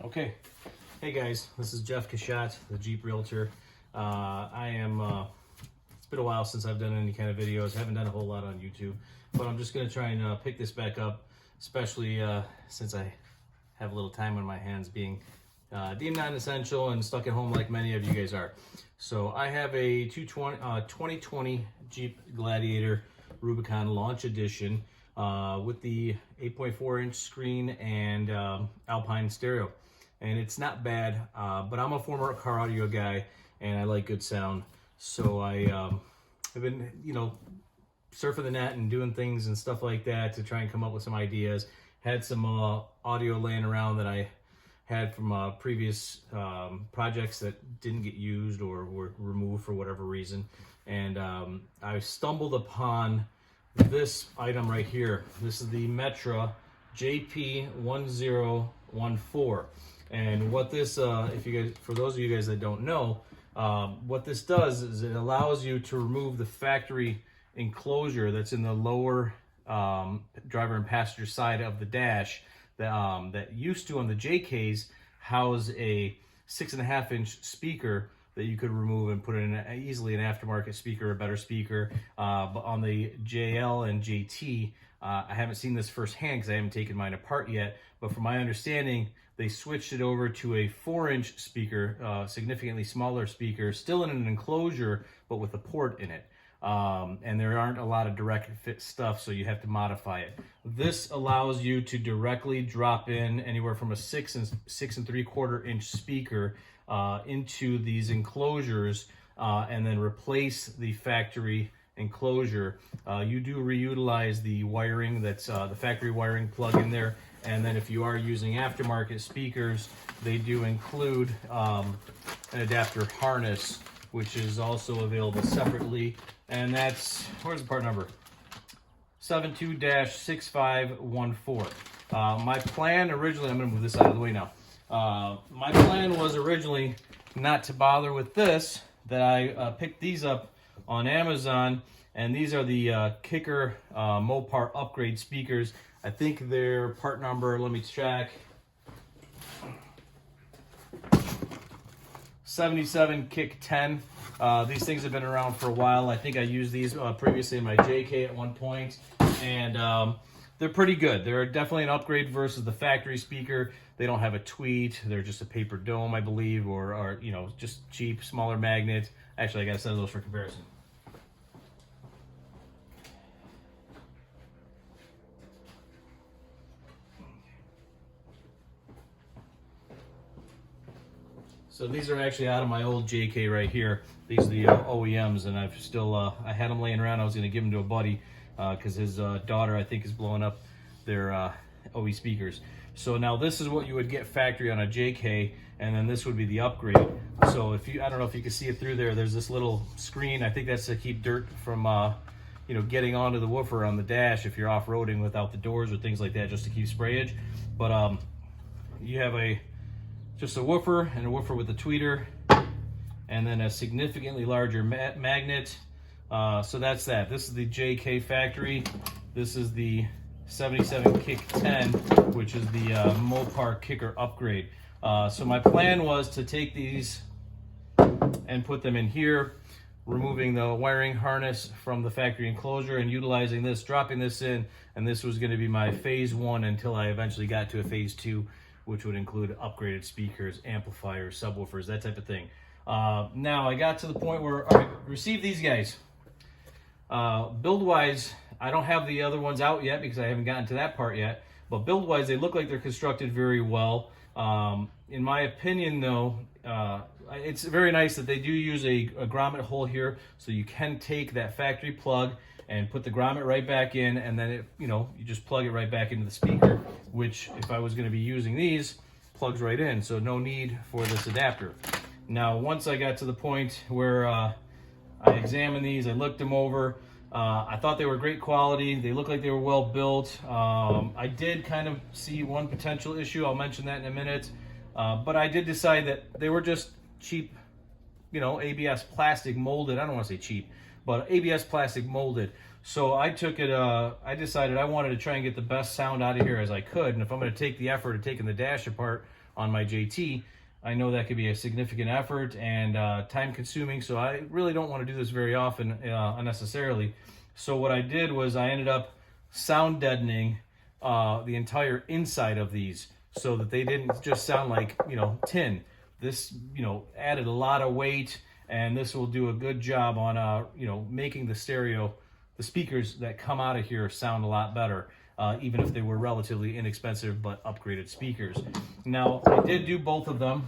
Okay. Hey guys, this is Jeff Kashat, the Jeep Realtor. It's been a while since I've done any kind of videos. I haven't done a whole lot on YouTube, but I'm just going to try and pick this back up, especially since I have a little time on my hands being deemed non-essential and stuck at home like many of you guys are. So I have a 2020 Jeep Gladiator Rubicon Launch Edition with the 8.4-inch screen and Alpine stereo. And it's not bad, but I'm a former car audio guy and I like good sound. So I've been, surfing the net and doing things and stuff like that to try and come up with some ideas. Had some audio laying around that I had from previous projects that didn't get used or were removed for whatever reason. And I stumbled upon this item right here. This is the Metra JP-1014. And what this, for those of you guys that don't know, what this does is it allows you to remove the factory enclosure that's in the lower driver and passenger side of the dash that used to on the JKs house a 6.5-inch speaker that you could remove and put in easily an aftermarket speaker, a better speaker. But on the JL and JT, I haven't seen this firsthand because I haven't taken mine apart yet. But from my understanding, they switched it over to a 4-inch speaker, significantly smaller speaker, still in an enclosure, but with a port in it. And there aren't a lot of direct fit stuff, so you have to modify it. This allows you to directly drop in anywhere from a 6 and 3/4 inch speaker into these enclosures and then replace the factory enclosure. You do reutilize the wiring that's the factory wiring plug in there. And then if you are using aftermarket speakers, they do include an adapter harness, which is also available separately. And that's, where's the part number? 72-6514. My plan originally, I'm gonna move this out of the way now. My plan was originally not to bother with this, that I picked these up on Amazon, and these are the Kicker Mopar upgrade speakers. I think their part number, let me check, 77 Kick 10. These things have been around for a while. I think I used these previously in my JK at one point, and they're pretty good. They're definitely an upgrade versus the factory speaker. They don't have a tweet. They're just a paper dome, I believe, or just cheap, smaller magnet. Actually, I got a set of those for comparison. So these are actually out of my old JK right here. These are the OEMs, and I've still, I had them laying around. I was going to give them to a buddy because his daughter, I think, is blowing up their OE speakers. So now this is what you would get factory on a JK, and then this would be the upgrade. So if you, I don't know if you can see it through there, there's this little screen. I think that's to keep dirt from, getting onto the woofer on the dash if you're off-roading without the doors or things like that, just to keep sprayage. But you have just a woofer and a woofer with a tweeter, and then a significantly larger magnet. So that's that. This is the JK factory. This is the 77 Kick 10, which is the Mopar Kicker upgrade. So my plan was to take these and put them in here, removing the wiring harness from the factory enclosure and utilizing this, dropping this in, and this was going to be my phase 1 until I eventually got to a phase 2, which would include upgraded speakers, amplifiers, subwoofers, that type of thing. Now I got to the point where I received these guys. Build-wise, I don't have the other ones out yet because I haven't gotten to that part yet, but build-wise, they look like they're constructed very well. In my opinion, though, it's very nice that they do use a grommet hole here, so you can take that factory plug and put the grommet right back in, and then it, you just plug it right back into the speaker, which if I was going to be using these, plugs right in, so no need for this adapter. Now, once I got to the point where I examined these, I looked them over, I thought they were great quality, they looked like they were well built. I did kind of see one potential issue, I'll mention that in a minute, but I did decide that they were just cheap, ABS plastic molded. I don't want to say cheap, but ABS plastic molded. So I took it, I decided I wanted to try and get the best sound out of here as I could. And if I'm going to take the effort of taking the dash apart on my JT, I know that could be a significant effort and time consuming, so I really don't want to do this very often unnecessarily. So what I did was I ended up sound deadening the entire inside of these so that they didn't just sound like, tin. This, added a lot of weight, and this will do a good job on, making the speakers that come out of here sound a lot better, even if they were relatively inexpensive but upgraded speakers. Now, I did do both of them.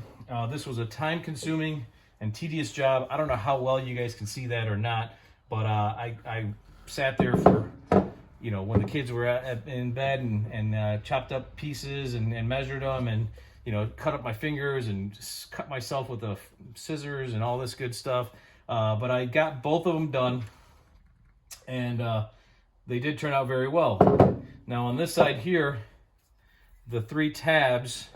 This was a time-consuming and tedious job. I don't know how well you guys can see that or not, but I sat there for, when the kids were in bed and chopped up pieces and measured them and, cut up my fingers and cut myself with the scissors and all this good stuff. But I got both of them done, and they did turn out very well. Now on this side here, the 3 tabs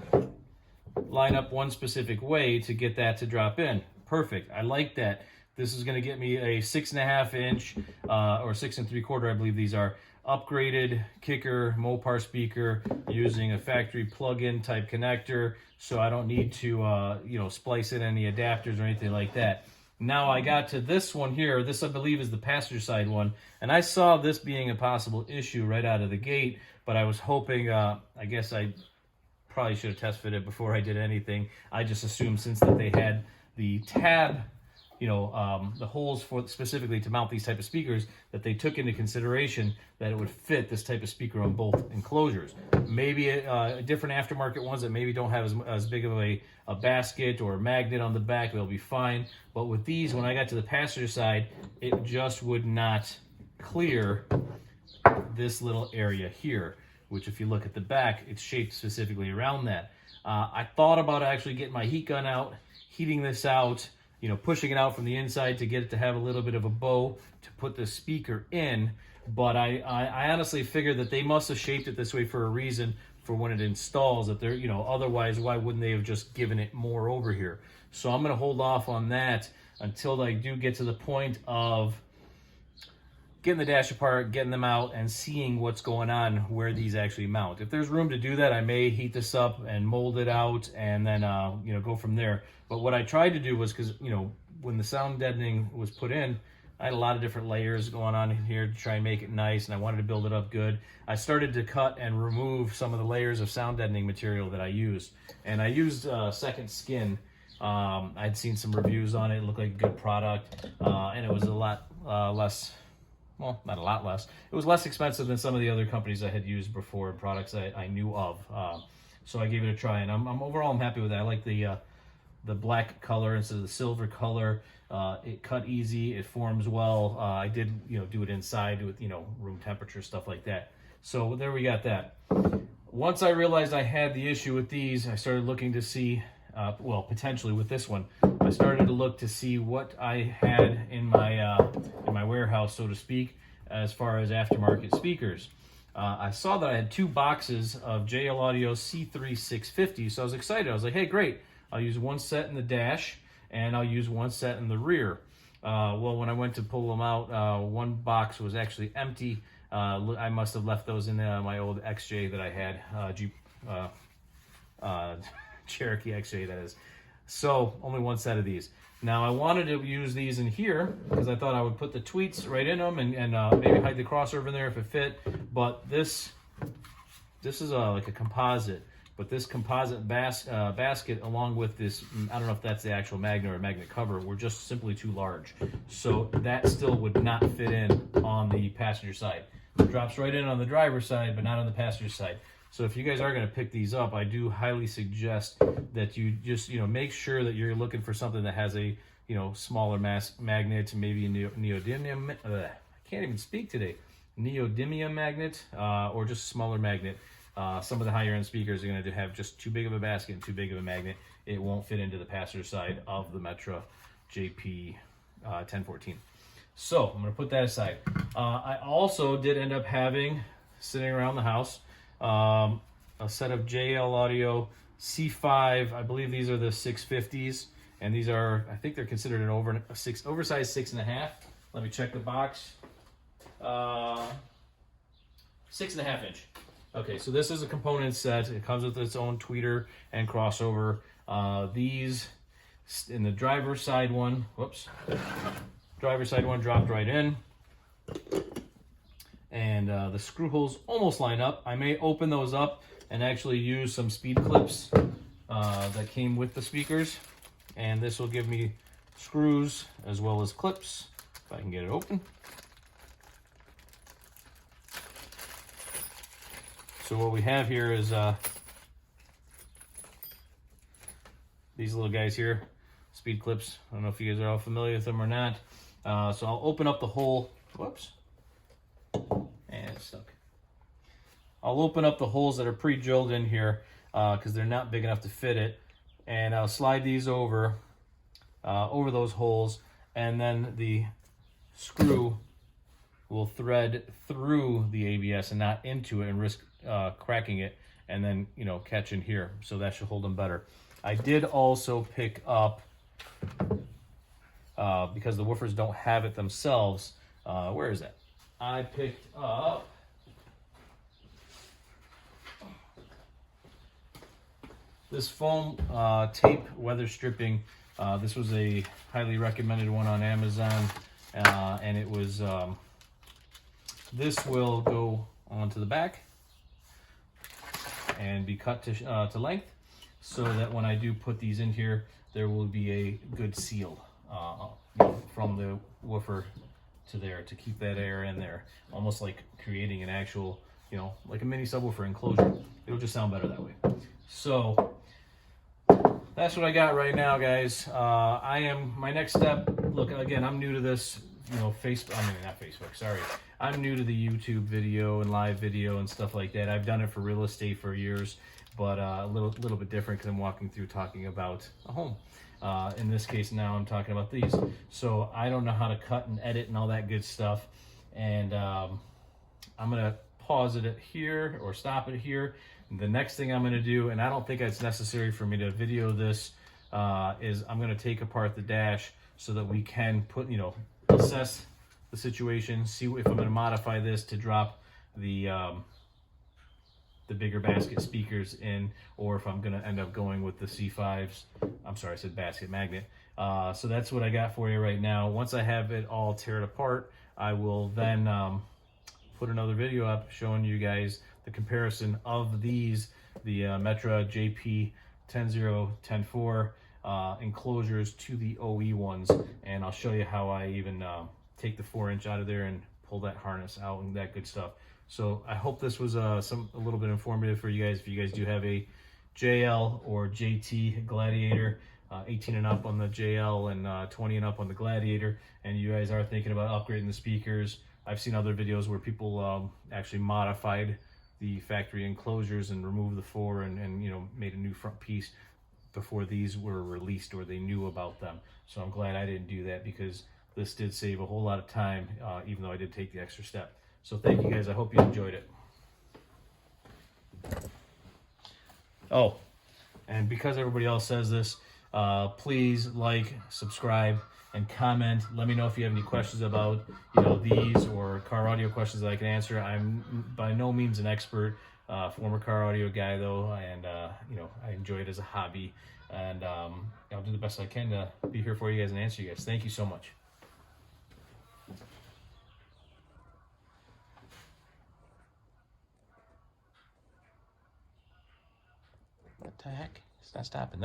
line up one specific way to get that to drop in. Perfect. I like that. This is going to get me a 6.5 inch or 6 3/4, I believe these are, upgraded kicker Mopar speaker using a factory plug-in type connector, so I don't need to splice in any adapters or anything like that. Now I got to this one here. This, I believe, is the passenger side one, and I saw this being a possible issue right out of the gate, but I was hoping, I guess I probably should have test fitted before I did anything. I just assumed since that they had the tab, the holes for specifically to mount these type of speakers, that they took into consideration that it would fit this type of speaker on both enclosures. Maybe different aftermarket ones that maybe don't have as big of a basket or a magnet on the back, they'll be fine. But with these, when I got to the passenger side, it just would not clear this little area here, which if you look at the back, it's shaped specifically around that. I thought about actually getting my heat gun out, heating this out, pushing it out from the inside to get it to have a little bit of a bow to put the speaker in. But I honestly figured that they must have shaped it this way for a reason for when it installs, that they're, otherwise why wouldn't they have just given it more over here? So I'm going to hold off on that until I do get to the point of getting the dash apart, getting them out, and seeing what's going on where these actually mount. If there's room to do that, I may heat this up and mold it out and then, go from there. But what I tried to do was, because, when the sound deadening was put in, I had a lot of different layers going on in here to try and make it nice, and I wanted to build it up good. I started to cut and remove some of the layers of sound deadening material that I used. And I used Second Skin. I'd seen some reviews on it. It looked like a good product, and it was a lot less. Well, not a lot less. It was less expensive than some of the other companies I had used before, products I knew of. So I gave it a try, and I'm overall I'm happy with that. I like the black color instead of the silver color. It cut easy. It forms well. I did do it inside with room temperature, stuff like that. So there we got that. Once I realized I had the issue with these, I started looking to see. Potentially with this one, I started to look to see what I had in my warehouse, so to speak, as far as aftermarket speakers. I saw that I had 2 boxes of JL Audio C3 650, so I was excited. I was like, hey, great. I'll use one set in the dash, and I'll use one set in the rear. When I went to pull them out, one box was actually empty. I must have left those in my old XJ that I had, Cherokee XJ, that is. So only one set of these. Now I wanted to use these in here because I thought I would put the tweets right in them and maybe hide the crossover in there if it fit. But this is like a composite. But this composite basket, along with this, I don't know if that's the actual magnet or a magnet cover, were just simply too large. So that still would not fit in on the passenger side. It drops right in on the driver's side, but not on the passenger side. So if you guys are going to pick these up, I do highly suggest that you just, make sure that you're looking for something that has a, smaller magnet, maybe a neodymium, I can't even speak today, neodymium magnet, or just a smaller magnet. Some of the higher end speakers are going to have just too big of a basket and too big of a magnet. It won't fit into the passenger side of the Metra JP-1014. So I'm going to put that aside. I also did end up having, sitting around the house, a set of JL Audio C5. I believe these are the 650s, and these are, I think they're considered an oversized 6.5. Let me check the box. 6.5 inch. Okay, so this is a component set. It comes with its own tweeter and crossover. These in the driver's side one, driver's side one dropped right in. And the screw holes almost line up. I may open those up and actually use some speed clips that came with the speakers. And this will give me screws as well as clips, if I can get it open. So what we have here is these little guys here, speed clips. I don't know if you guys are all familiar with them or not. So I'll open up the hole. Whoops. And it's stuck. I'll open up the holes that are pre-drilled in here because they're not big enough to fit it. And I'll slide these over those holes, and then the screw will thread through the ABS and not into it and risk cracking it and then, you know, catch in here. So that should hold them better. I did also pick up, because the woofers don't have it themselves, where is that? I picked up this foam tape weather stripping. This was a highly recommended one on Amazon, and it was, this will go onto the back and be cut to length, so that when I do put these in here, there will be a good seal from the woofer to there to keep that air in there, almost like creating an actual, you know, like a mini subwoofer enclosure. It'll just sound better that way. So that's what I got right now, guys. My next step, look, again, I'm new to this, you know, not Facebook, sorry. I'm new to the YouTube video and live video and stuff like that. I've done it for real estate for years, but a little bit different because I'm walking through talking about a home. In this case now I'm talking about these. So I don't know how to cut and edit and all that good stuff. And I'm gonna pause it here or stop it here. The next thing I'm gonna do, and I don't think it's necessary for me to video this, is I'm gonna take apart the dash so that we can put, you know, assess the situation, see if I'm gonna modify this to drop the bigger basket speakers in, or if I'm gonna end up going with the C5s. I'm sorry, I said basket magnet. So that's what I got for you right now. Once I have it all teared apart, I will then put another video up showing you guys the comparison of these, the Metra JP-1014 enclosures to the OE ones, and I'll show you how I even take the 4-inch out of there and pull that harness out and that good stuff. So I hope this was a little bit informative for you guys. If you guys do have a JL or JT Gladiator, 18 and up on the JL and 20 and up on the Gladiator, and you guys are thinking about upgrading the speakers, I've seen other videos where people actually modified the factory enclosures and removed the 4 and you know, made a new front piece before these were released or they knew about them. So I'm glad I didn't do that, because this did save a whole lot of time, even though I did take the extra step. So thank you guys. I hope you enjoyed it. Oh, and because everybody else says this, please like, subscribe, and comment. Let me know if you have any questions about, you know, these or car audio questions that I can answer. I'm by no means an expert, former car audio guy though, and you know, I enjoy it as a hobby, and I'll do the best I can to be here for you guys and answer you guys. Thank you so much. What the heck? It's not stopping.